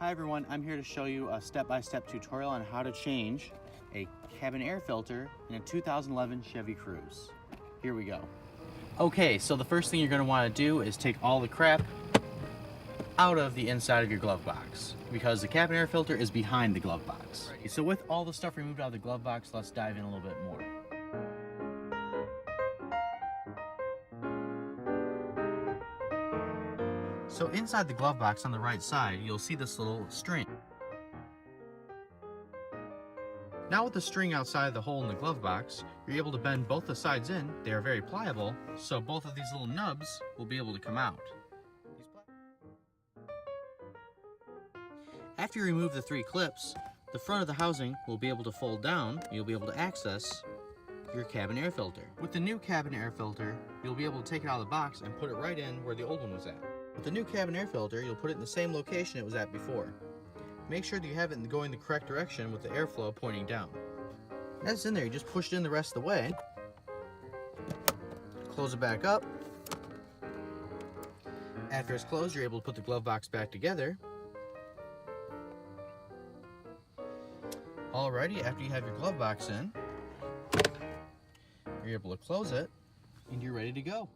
Hi everyone, I'm here to show you a step-by-step tutorial on how to change a cabin air filter in a 2011 Chevy Cruze. Here we go. Okay, so the first thing you're going to want to do is take all the crap out of the inside of your glove box, because the cabin air filter is behind the glove box. So with all the stuff removed out of the glove box, let's dive in a little bit more. So inside the glove box on the right side, you'll see this little string. Now with the string outside the hole in the glove box, you're able to bend both the sides in. They are very pliable, so both of these little nubs will be able to come out. After you remove the 3 clips, the front of the housing will be able to fold down, and you'll be able to access your cabin air filter. With the new cabin air filter, you'll be able to take it out of the box and put it right in where the old one was at. With the new cabin air filter, you'll put it in the same location it was at before. Make sure that you have it going the correct direction with the airflow pointing down. As it's in there, you just push it in the rest of the way. Close it back up. After it's closed, you're able to put the glove box back together. Alrighty, after you have your glove box in, you're able to close it, and you're ready to go.